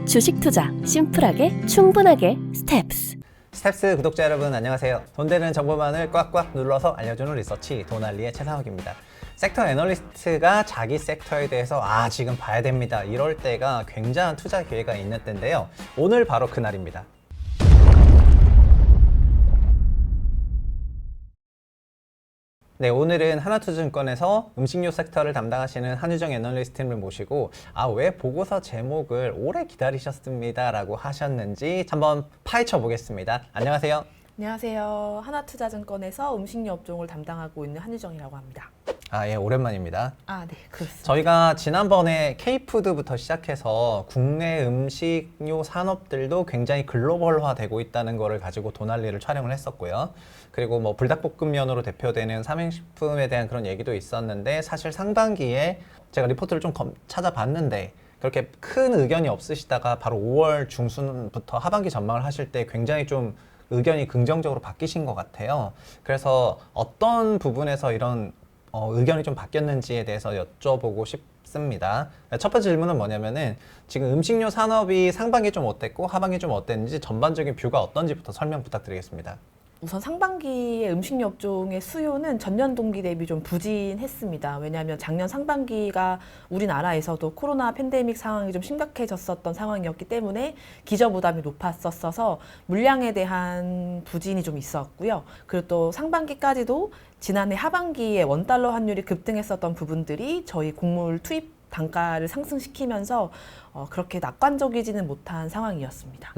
주식 투자 심플하게 충분하게 스텝스. 스텝스 구독자 여러분 안녕하세요. 돈 되는 정보만을 꽉꽉 눌러서 알려주는 리서치 돈알리의 최상욱입니다. 섹터 애널리스트가 자기 섹터에 대해서 지금 봐야 됩니다, 이럴 때가 굉장한 투자 기회가 있는 때인데요. 오늘 바로 그날입니다. 네, 오늘은 하나투자증권에서 음식료 섹터를 담당하시는 한유정 애널리스트님을 모시고 왜 보고서 제목을 오래 기다리셨습니다 라고 하셨는지 한번 파헤쳐 보겠습니다. 안녕하세요. 안녕하세요. 하나투자증권에서 음식료 업종을 담당하고 있는 한유정이라고 합니다. 예, 오랜만입니다. 네, 그렇습니다. 저희가 지난번에 K푸드부터 시작해서 국내 음식료 산업들도 굉장히 글로벌화되고 있다는 거를 가지고 돈알리를 촬영을 했었고요. 그리고 뭐 불닭볶음면으로 대표되는 삼행식품에 대한 그런 얘기도 있었는데, 사실 상반기에 제가 리포트를 좀 찾아봤는데 그렇게 큰 의견이 없으시다가 바로 5월 중순부터 하반기 전망을 하실 때 굉장히 좀 의견이 긍정적으로 바뀌신 것 같아요. 그래서 어떤 부분에서 이런 의견이 좀 바뀌었는지에 대해서 여쭤보고 싶습니다. 첫 번째 질문은 뭐냐면은 지금 음식료 산업이 상반기 좀 어땠고 하반기 좀 어땠는지 전반적인 뷰가 어떤지부터 설명 부탁드리겠습니다. 우선 상반기의 음식료 업종의 수요는 전년 동기 대비 좀 부진했습니다. 왜냐하면 작년 상반기가 우리나라에서도 코로나 팬데믹 상황이 좀 심각해졌었던 상황이었기 때문에 기저 부담이 높았었어서 물량에 대한 부진이 좀 있었고요. 그리고 또 상반기까지도 지난해 하반기에 원달러 환율이 급등했었던 부분들이 저희 곡물 투입 단가를 상승시키면서 그렇게 낙관적이지는 못한 상황이었습니다.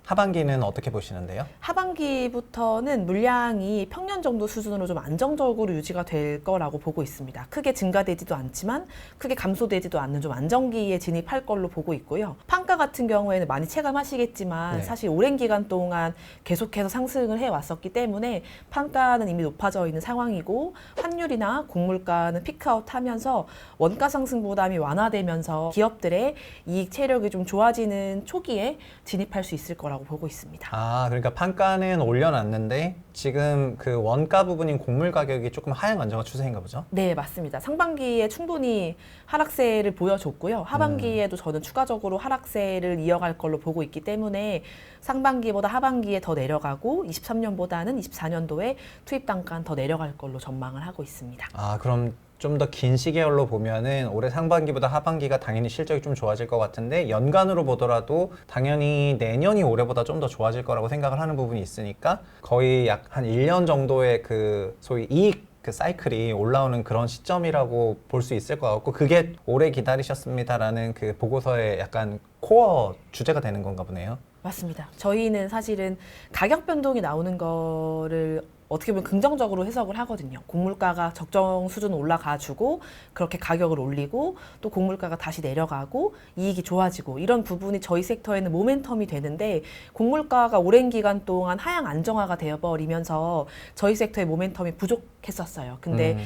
하반기는 어떻게 보시는데요? 하반기부터는 물량이 평년 정도 수준으로 좀 안정적으로 유지가 될 거라고 보고 있습니다. 크게 증가되지도 않지만 크게 감소되지도 않는 좀 안정기에 진입할 걸로 보고 있고요. 판가 같은 경우에는 많이 체감하시겠지만 사실 오랜 기간 동안 계속해서 상승을 해왔었기 때문에 판가는 이미 높아져 있는 상황이고, 환율이나 곡물가는 피크아웃하면서 원가 상승 부담이 완화되면서 기업들의 이익 체력이 좀 좋아지는 초기에 진입할 수 있을 거라고 보고 있습니다. 그러니까 판가는 올려놨는데 지금 그 원가 부분인 곡물 가격이 조금 하향 안정화 추세인가 보죠? 네, 맞습니다. 상반기에 충분히 하락세를 보여줬고요. 하반기에도 저는 추가적으로 하락세를 이어갈 걸로 보고 있기 때문에 상반기보다 하반기에 더 내려가고 23년보다는 24년도에 투입 단가는 더 내려갈 걸로 전망을 하고 있습니다. 그럼 좀 더 긴 시계열로 보면은 올해 상반기보다 하반기가 당연히 실적이 좀 좋아질 것 같은데, 연간으로 보더라도 당연히 내년이 올해보다 좀 더 좋아질 거라고 생각을 하는 부분이 있으니까 거의 약 한 1년 정도의 그 소위 이익 사이클이 올라오는 그런 시점이라고 볼 수 있을 것 같고, 그게 오래 기다리셨습니다라는 그 보고서의 약간 코어 주제가 되는 건가 보네요. 맞습니다. 저희는 사실은 가격 변동이 나오는 거를 어떻게 보면 긍정적으로 해석을 하거든요. 곡물가가 적정 수준 올라가주고 그렇게 가격을 올리고 또 곡물가가 다시 내려가고 이익이 좋아지고, 이런 부분이 저희 섹터에는 모멘텀이 되는데, 곡물가가 오랜 기간 동안 하향 안정화가 되어버리면서 저희 섹터의 모멘텀이 부족했었어요. 근데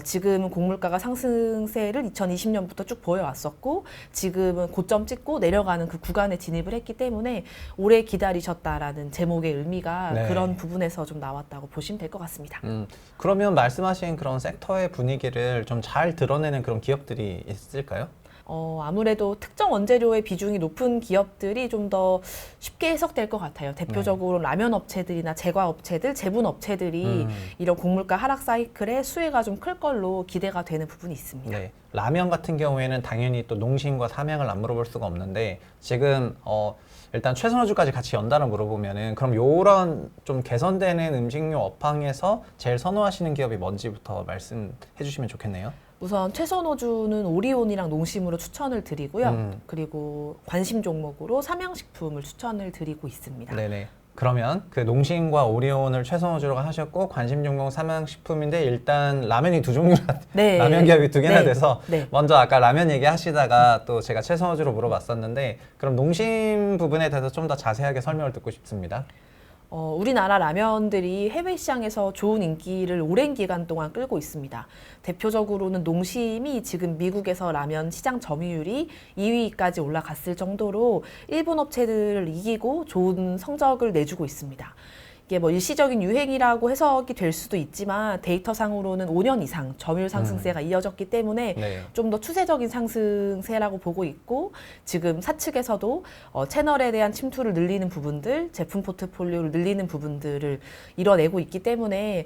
지금은 곡물가가 상승세를 2020년부터 쭉 보여왔었고, 지금은 고점 찍고 내려가는 그 구간에 진입을 했기 때문에 오래 기다리셨다라는 제목의 의미가 그런 부분에서 좀 나왔다고 보시면 될 것 같습니다. 그러면 말씀하신 그런 섹터의 분위기를 좀 잘 드러내는 그런 기업들이 있을까요? 아무래도 특정 원재료의 비중이 높은 기업들이 좀 더 쉽게 해석될 것 같아요. 대표적으로 라면 업체들이나 제과 업체들, 제분 업체들이 이런 곡물가 하락 사이클에 수혜가 좀 클 걸로 기대가 되는 부분이 있습니다. 네, 라면 같은 경우에는 당연히 또 농심과 삼양을 안 물어볼 수가 없는데, 지금 일단 최선호주까지 같이 연달아 물어보면은 그럼 요런 좀 개선되는 음식료 업황에서 제일 선호하시는 기업이 뭔지부터 말씀해 주시면 좋겠네요. 우선 최선호주는 오리온이랑 농심으로 추천을 드리고요. 그리고 관심 종목으로 삼양식품을 추천을 드리고 있습니다. 네네. 그러면 그 농심과 오리온을 최선호주로 하셨고 관심 종목 삼양식품인데, 일단 라면이 두 종류나 라면 기업이 두 개나 돼서 먼저 아까 라면 얘기하시다가 또 제가 최선호주로 물어봤었는데, 그럼 농심 부분에 대해서 좀 더 자세하게 설명을 듣고 싶습니다. 우리나라 라면들이 해외 시장에서 좋은 인기를 오랜 기간 동안 끌고 있습니다. 대표적으로는 농심이 지금 미국에서 라면 시장 점유율이 2위까지 올라갔을 정도로 일본 업체들을 이기고 좋은 성적을 내주고 있습니다. 이게 뭐 일시적인 유행이라고 해석이 될 수도 있지만 데이터상으로는 5년 이상 점유율 상승세가 이어졌기 때문에 네. 좀 더 추세적인 상승세라고 보고 있고 지금 사측에서도 채널에 대한 침투를 늘리는 부분들, 제품 포트폴리오를 늘리는 부분들을 이뤄내고 있기 때문에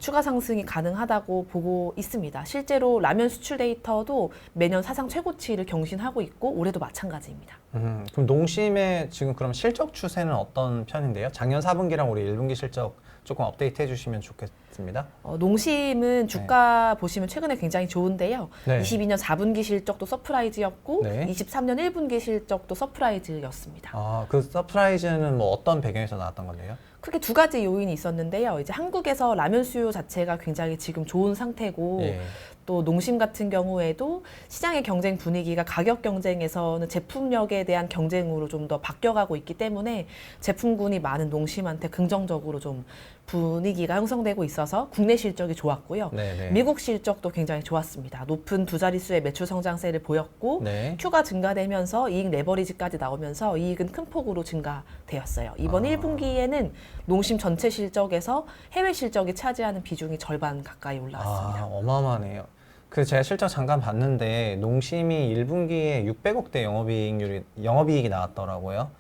추가 상승이 가능하다고 보고 있습니다. 실제로 라면 수출 데이터도 매년 사상 최고치를 경신하고 있고 올해도 마찬가지입니다. 그럼 농심의 지금 그럼 실적 추세는 어떤 편인데요? 작년 4분기랑 올해 1분기 실적 조금 업데이트 해주시면 좋겠습니다. 농심은 주가 보시면 최근에 굉장히 좋은데요. 네. 22년 4분기 실적도 서프라이즈였고 네. 23년 1분기 실적도 서프라이즈였습니다. 그 서프라이즈는 뭐 어떤 배경에서 나왔던 건데요? 크게 두 가지 요인이 있었는데요. 이제 한국에서 라면 수요 자체가 굉장히 지금 좋은 상태고 예. 또 농심 같은 경우에도 시장의 경쟁 분위기가 가격 경쟁에서는 제품력에 대한 경쟁으로 좀 더 바뀌어가고 있기 때문에 제품군이 많은 농심한테 긍정적으로 좀 분위기가 형성되고 있어서 국내 실적이 좋았고요. 네네. 미국 실적도 굉장히 좋았습니다. 높은 두 자릿수의 매출 성장세를 보였고 네. Q가 증가되면서 이익 레버리지까지 나오면서 이익은 큰 폭으로 증가되었어요. 이번 1분기에는 농심 전체 실적에서 해외 실적이 차지하는 비중이 절반 가까이 올라왔습니다. 어마어마하네요. 제가 실적 잠깐 봤는데 농심이 1분기에 600억대 영업이익이 나왔더라고요.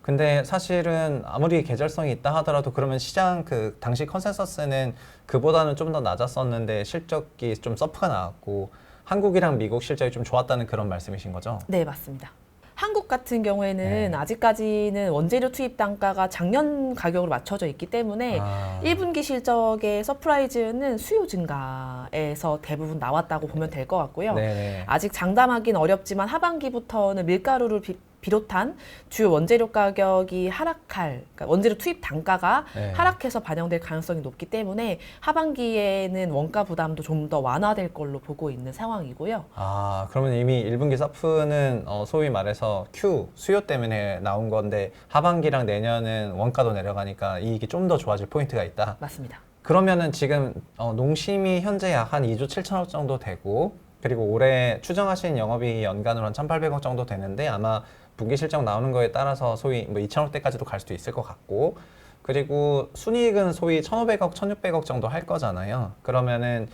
근데 사실은 아무리 계절성이 있다 하더라도 그러면 시장 당시 컨센서스는 그보다는 좀 더 낮았었는데 실적이 좀 서프가 나왔고 한국이랑 미국 실적이 좀 좋았다는 그런 말씀이신 거죠? 네, 맞습니다. 한국 같은 경우에는 네. 아직까지는 원재료 투입 단가가 작년 가격으로 맞춰져 있기 때문에 1분기 실적의 서프라이즈는 수요 증가에서 대부분 나왔다고 보면 될 것 같고요. 네네. 아직 장담하기는 어렵지만 하반기부터는 밀가루를 비롯한 주요 원재료 가격이 그러니까 원재료 투입 단가가 네. 하락해서 반영될 가능성이 높기 때문에 하반기에는 원가 부담도 좀 더 완화될 걸로 보고 있는 상황이고요. 그러면 이미 1분기 서프는 소위 말해서 수요 때문에 나온 건데 하반기랑 내년은 원가도 내려가니까 이익이 좀 더 좋아질 포인트가 있다. 맞습니다. 그러면은 지금 농심이 현재 약 한 2조 7천억 정도 되고 그리고 올해 추정하신 영업이익이 연간으로 한 1,800억 정도 되는데 아마 분기 실적 나오는 거에 따라서 소위 뭐 2천억대까지도 갈 수도 있을 것 같고 그리고 순이익은 소위 1,500억, 1,600억 정도 할 거잖아요. 그러면은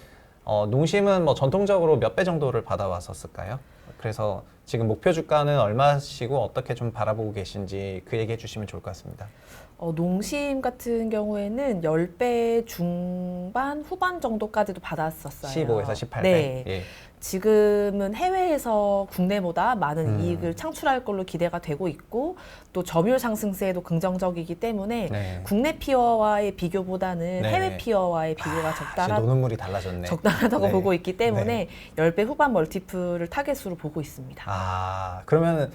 농심은 뭐 전통적으로 몇 배 정도를 받아왔었을까요? 그래서 지금 목표 주가는 얼마시고 어떻게 좀 바라보고 계신지 그 얘기해 주시면 좋을 것 같습니다. 농심 같은 경우에는 10배 중반, 후반 정도까지도 받았었어요. 15에서 18배. 네. 예. 지금은 해외에서 국내보다 많은 음. 이익을 창출할 걸로 기대가 되고 있고 또 점유율 상승세도 긍정적이기 때문에 네. 국내 피어와의 비교보다는 네. 해외 피어와의 비교가 진짜 노는 물이 달라졌네. 적당하다고 네. 보고 있기 때문에 10배 후반 멀티플을 타겟으로 보고 있습니다. 그러면은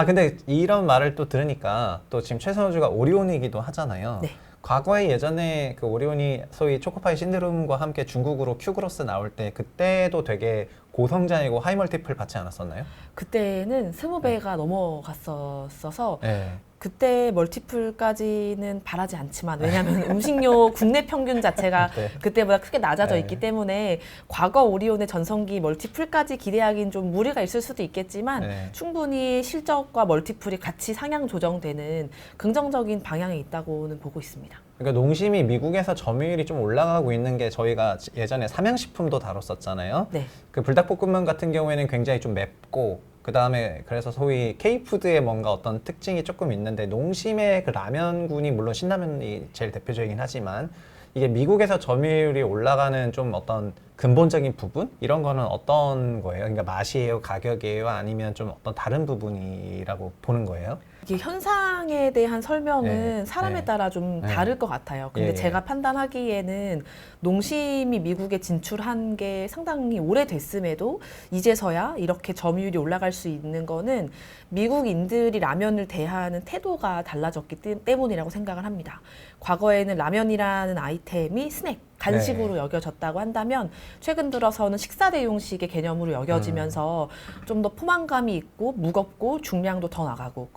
근데 이런 말을 또 들으니까 또 지금 최선호주가 오리온이기도 하잖아요. 네. 과거에 예전에 그 오리온이 소위 초코파이 신드롬과 함께 중국으로 큐그로스 나올 때 그때도 되게 고성장이고 하이 멀티플 받지 않았었나요? 그때는 20배가 넘어갔었어서 네. 그때 멀티플까지는 바라지 않지만 왜냐하면 음식료 국내 평균 자체가 네. 그때보다 크게 낮아져 네. 있기 때문에 과거 오리온의 전성기 멀티플까지 기대하기는 좀 무리가 있을 수도 있겠지만 네. 충분히 실적과 멀티플이 같이 상향 조정되는 긍정적인 방향에 있다고는 보고 있습니다. 그러니까 농심이 미국에서 점유율이 좀 올라가고 있는 게 저희가 예전에 삼양식품도 다뤘었잖아요. 네. 그 불닭볶음면 같은 경우에는 굉장히 좀 맵고 그 다음에 그래서 소위 K푸드의 뭔가 어떤 특징이 조금 있는데 농심의 그 라면군이 물론 신라면이 제일 대표적이긴 하지만 이게 미국에서 점유율이 올라가는 좀 어떤 근본적인 부분? 이런 거는 어떤 거예요? 그러니까 맛이에요? 가격이에요? 아니면 좀 어떤 다른 부분이라고 보는 거예요? 이게 현상에 대한 설명은 네. 사람에 네. 따라 좀 네. 다를 것 같아요. 근데 예, 예. 제가 판단하기에는 농심이 미국에 진출한 게 상당히 오래됐음에도 이제서야 이렇게 점유율이 올라갈 수 있는 거는 미국인들이 라면을 대하는 태도가 달라졌기 때문이라고 생각을 합니다. 과거에는 라면이라는 아이템이 스낵, 간식으로 네. 여겨졌다고 한다면 최근 들어서는 식사 대용식의 개념으로 여겨지면서 좀 더 포만감이 있고 무겁고 중량도 더 나가고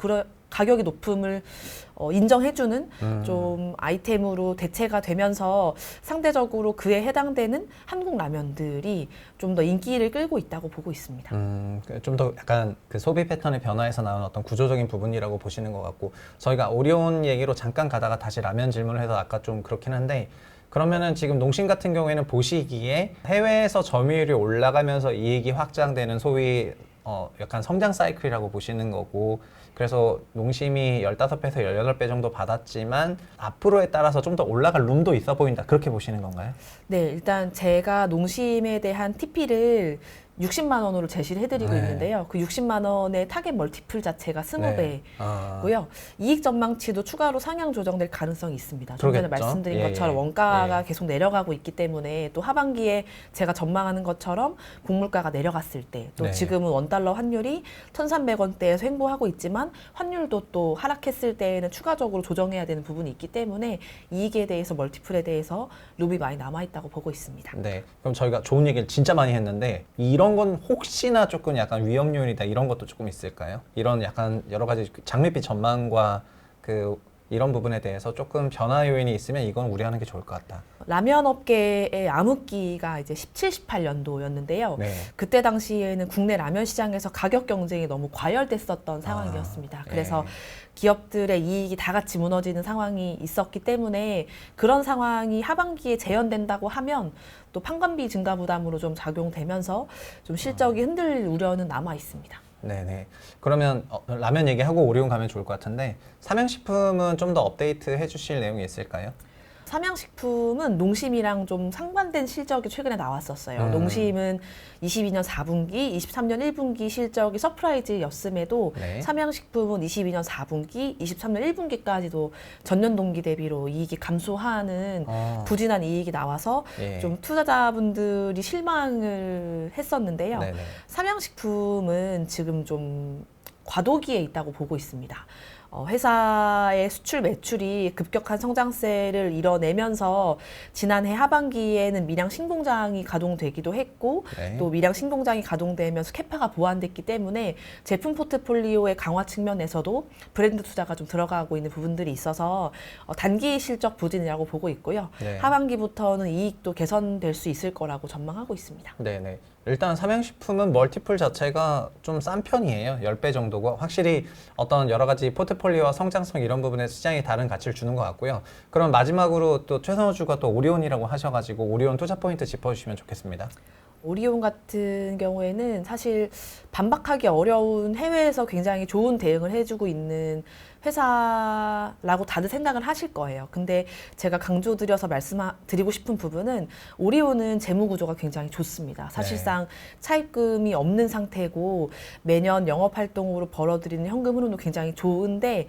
가격이 높음을 인정해주는 좀 아이템으로 대체가 되면서 상대적으로 그에 해당되는 한국 라면들이 좀 더 인기를 끌고 있다고 보고 있습니다. 좀 더 약간 그 소비 패턴의 변화에서 나온 어떤 구조적인 부분이라고 보시는 것 같고, 저희가 오리온 얘기로 잠깐 가다가 다시 라면 질문을 해서 아까 좀 그렇긴 한데, 그러면은 지금 농심 같은 경우에는 보시기에 해외에서 점유율이 올라가면서 이익이 확장되는 소위 약간 성장 사이클이라고 보시는 거고, 그래서 농심이 15배에서 18배 정도 받았지만 앞으로에 따라서 좀 더 올라갈 룸도 있어 보인다, 그렇게 보시는 건가요? 네, 일단 제가 농심에 대한 TP를 60만 원으로 제시를 해드리고 네. 있는데요. 그 60만 원의 타겟 멀티플 자체가 20배고요. 네. 이익 전망치도 추가로 상향 조정될 가능성이 있습니다. 좀 전에 그러겠죠. 말씀드린 예, 것처럼 예. 원가가 예. 계속 내려가고 있기 때문에 또 하반기에 제가 전망하는 것처럼 곡물가가 내려갔을 때 또 네. 지금은 원달러 환율이 1,300원대에서 횡보하고 있지만 환율도 또 하락했을 때에는 추가적으로 조정해야 되는 부분이 있기 때문에 이익에 대해서 멀티플에 대해서 룸이 많이 남아있다고 보고 있습니다. 네. 그럼 저희가 좋은 얘기를 진짜 많이 했는데, 이런 건 혹시나 조금 약간 위험 요인이다 이런 것도 조금 있을까요? 이런 약간 여러 가지 장밋빛 전망과 이런 부분에 대해서 조금 변화 요인이 있으면 이건 우려하는 게 좋을 것 같다. 라면 업계의 암흑기가 이제 17, 18년도였는데요. 네. 그때 당시에는 국내 라면 시장에서 가격 경쟁이 너무 과열됐었던 상황이었습니다. 그래서 예. 기업들의 이익이 다 같이 무너지는 상황이 있었기 때문에 그런 상황이 하반기에 재현된다고 하면 또 판관비 증가 부담으로 좀 작용되면서 좀 실적이 흔들릴 우려는 남아 있습니다. 네네. 그러면 라면 얘기하고 오리온 가면 좋을 것 같은데, 삼양식품은 좀 더 업데이트 해주실 내용이 있을까요? 삼양식품은 농심이랑 좀 상반된 실적이 최근에 나왔었어요. 농심은 22년 4분기, 23년 1분기 실적이 서프라이즈였음에도 네. 삼양식품은 22년 4분기, 23년 1분기까지도 전년 동기 대비로 이익이 감소하는 부진한 이익이 나와서 예. 좀 투자자분들이 실망을 했었는데요. 네네. 삼양식품은 지금 좀 과도기에 있다고 보고 있습니다. 회사의 수출 매출이 급격한 성장세를 이뤄내면서 지난해 하반기에는 밀양 신공장이 가동되기도 했고 네. 또 밀양 신공장이 가동되면서 캐파가 보완됐기 때문에 제품 포트폴리오의 강화 측면에서도 브랜드 투자가 좀 들어가고 있는 부분들이 있어서 단기 실적 부진이라고 보고 있고요. 네. 하반기부터는 이익도 개선될 수 있을 거라고 전망하고 있습니다. 네네. 일단 삼양식품은 멀티플 자체가 좀 싼 편이에요. 10배 정도고, 확실히 어떤 여러 가지 포트폴리오와 성장성 이런 부분에 시장이 다른 가치를 주는 것 같고요. 그럼 마지막으로 또 최선호 주가 또 오리온이라고 하셔가지고 오리온 투자 포인트 짚어주시면 좋겠습니다. 오리온 같은 경우에는 사실 반박하기 어려운 해외에서 굉장히 좋은 대응을 해주고 있는 회사라고 다들 생각을 하실 거예요. 근데 제가 강조드려서 말씀드리고 싶은 부분은 오리온은 재무 구조가 굉장히 좋습니다. 사실상 차입금이 없는 상태고 매년 영업 활동으로 벌어들이는 현금 흐름도 굉장히 좋은데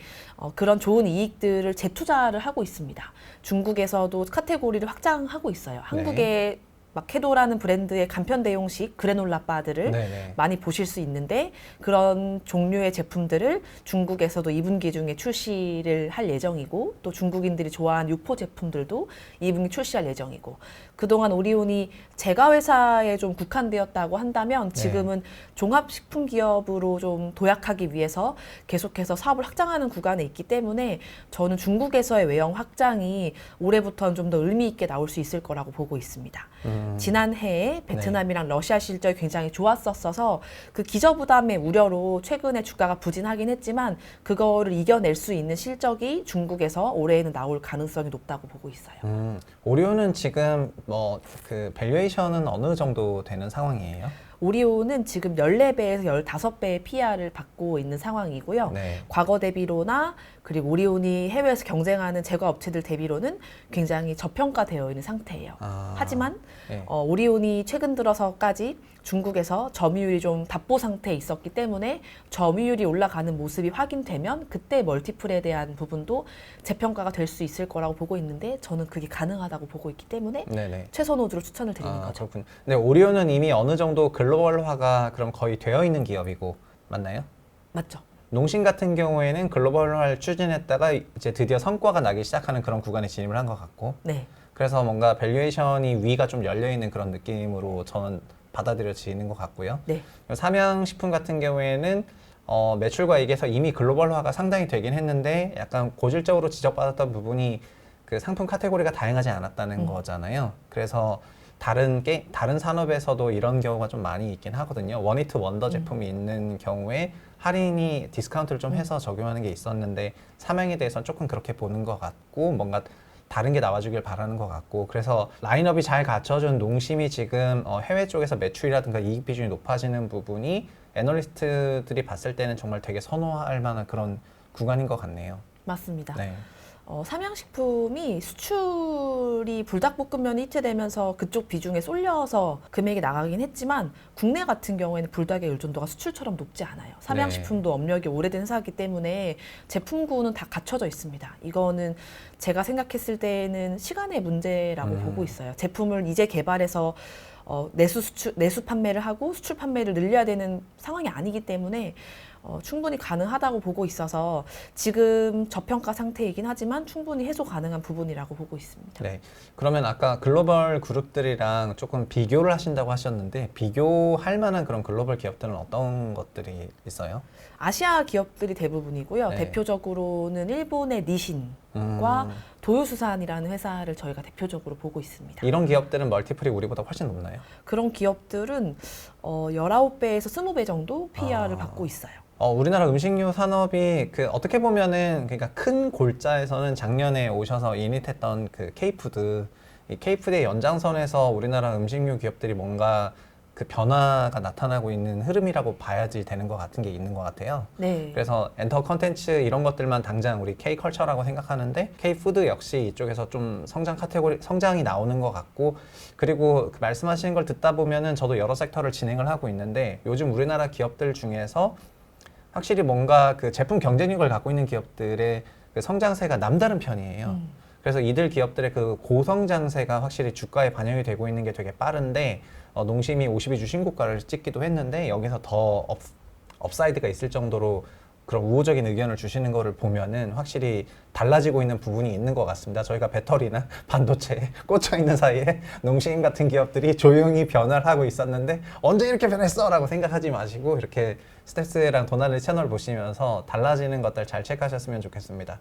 그런 좋은 이익들을 재투자를 하고 있습니다. 중국에서도 카테고리를 확장하고 있어요. 한국의 마케도라는 브랜드의 간편 대용식 그래놀라 바들을 네네. 많이 보실 수 있는데 그런 종류의 제품들을 중국에서도 2분기 중에 출시를 할 예정이고 또 중국인들이 좋아하는 육포 제품들도 2분기 출시할 예정이고 그동안 오리온이 제과회사에 좀 국한되었다고 한다면 지금은 종합식품 기업으로 좀 도약하기 위해서 계속해서 사업을 확장하는 구간에 있기 때문에 저는 중국에서의 외형 확장이 올해부터는 좀 더 의미 있게 나올 수 있을 거라고 보고 있습니다. 지난해에 베트남이랑 러시아 실적이 굉장히 좋았었어서 그 기저부담의 우려로 최근에 주가가 부진하긴 했지만 그거를 이겨낼 수 있는 실적이 중국에서 올해에는 나올 가능성이 높다고 보고 있어요. 오리온은 지금 그 밸류에이션은 어느 정도 되는 상황이에요? 오리온은 지금 14배에서 15배의 PR을 받고 있는 상황이고요. 네. 과거 대비로나 그리고 오리온이 해외에서 경쟁하는 제과 업체들 대비로는 굉장히 저평가되어 있는 상태예요. 하지만 네. 오리온이 최근 들어서까지 중국에서 점유율이 좀 답보 상태에 있었기 때문에 점유율이 올라가는 모습이 확인되면 그때 멀티플에 대한 부분도 재평가가 될 수 있을 거라고 보고 있는데 저는 그게 가능하다고 보고 있기 때문에 네네. 최선호주를 추천을 드리는 거죠. 그렇군요. 근데 오리온은 이미 어느 정도 글로벌화가 그럼 거의 되어 있는 기업이고 맞나요? 맞죠? 농심 같은 경우에는 글로벌화를 추진했다가 이제 드디어 성과가 나기 시작하는 그런 구간에 진입을 한 것 같고, 네. 그래서 뭔가 밸류에이션이 위가 좀 열려 있는 그런 느낌으로 저는 받아들여지는 것 같고요. 네. 삼양식품 같은 경우에는 매출과 이익에서 이미 글로벌화가 상당히 되긴 했는데 약간 고질적으로 지적받았던 부분이 그 상품 카테고리가 다양하지 않았다는 거잖아요. 그래서 다른 산업에서도 이런 경우가 좀 많이 있긴 하거든요. 원히트 원더 제품이 있는 경우에 할인이 디스카운트를 좀 해서 적용하는 게 있었는데 삼양에 대해서는 조금 그렇게 보는 것 같고 뭔가 다른 게 나와주길 바라는 것 같고 그래서 라인업이 잘 갖춰준 농심이 지금 해외 쪽에서 매출이라든가 이익 비중이 높아지는 부분이 애널리스트들이 봤을 때는 정말 되게 선호할 만한 그런 구간인 것 같네요. 맞습니다. 네. 삼양식품이 수출이 불닭볶음면이 히트되면서 그쪽 비중에 쏠려서 금액이 나가긴 했지만 국내 같은 경우에는 불닭의 의존도가 수출처럼 높지 않아요. 삼양식품도 업력이 오래된 회사이기 때문에 제품군은 다 갖춰져 있습니다. 이거는 제가 생각했을 때는 시간의 문제라고 보고 있어요. 제품을 이제 개발해서 내수 판매를 하고 수출 판매를 늘려야 되는 상황이 아니기 때문에 충분히 가능하다고 보고 있어서 지금 저평가 상태이긴 하지만 충분히 해소 가능한 부분이라고 보고 있습니다. 네. 그러면 아까 글로벌 그룹들이랑 조금 비교를 하신다고 하셨는데 비교할 만한 그런 글로벌 기업들은 어떤 것들이 있어요? 아시아 기업들이 대부분이고요. 네. 대표적으로는 일본의 니신과 도요수산이라는 회사를 저희가 대표적으로 보고 있습니다. 이런 기업들은 멀티플이 우리보다 훨씬 높나요? 그런 기업들은 19배에서 20배 정도 PER을 받고 있어요. 우리나라 음식료 산업이 그 어떻게 보면은 그러니까 큰 골자에서는 작년에 오셔서 이닛했던 그 K푸드, 이 K푸드의 연장선에서 우리나라 음식료 기업들이 뭔가 그 변화가 나타나고 있는 흐름이라고 봐야지 되는 것 같은 게 있는 것 같아요. 네. 그래서 엔터 컨텐츠 이런 것들만 당장 우리 K컬처라고 생각하는데 K푸드 역시 이쪽에서 좀 성장이 나오는 것 같고 그리고 그 말씀하시는 걸 듣다 보면은 저도 여러 섹터를 진행을 하고 있는데 요즘 우리나라 기업들 중에서 확실히 뭔가 그 제품 경쟁력을 갖고 있는 기업들의 그 성장세가 남다른 편이에요. 그래서 이들 기업들의 그 고성장세가 확실히 주가에 반영이 되고 있는 게 되게 빠른데 농심이 52주 신고가를 찍기도 했는데 여기서 더 업사이드가 있을 정도로 그런 우호적인 의견을 주시는 거를 보면은 확실히 달라지고 있는 부분이 있는 것 같습니다. 저희가 배터리나 반도체에 꽂혀 있는 사이에 농심 같은 기업들이 조용히 변화를 하고 있었는데 언제 이렇게 변했어? 라고 생각하지 마시고 이렇게 스텝스랑 도날드 채널 보시면서 달라지는 것들 잘 체크하셨으면 좋겠습니다.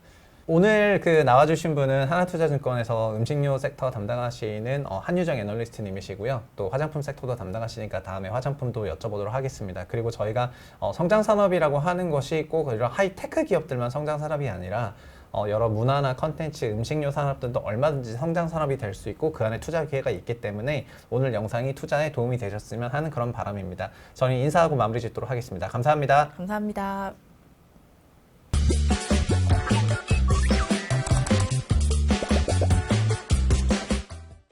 오늘 그 나와주신 분은 하나투자증권에서 음식료 섹터 담당하시는 한유정 애널리스트님이시고요. 또 화장품 섹터도 담당하시니까 다음에 화장품도 여쭤보도록 하겠습니다. 그리고 저희가 성장산업이라고 하는 것이 꼭 이런 하이테크 기업들만 성장산업이 아니라 여러 문화나 컨텐츠, 음식료 산업들도 얼마든지 성장산업이 될 수 있고 그 안에 투자 기회가 있기 때문에 오늘 영상이 투자에 도움이 되셨으면 하는 그런 바람입니다. 저는 인사하고 마무리 짓도록 하겠습니다. 감사합니다. 감사합니다.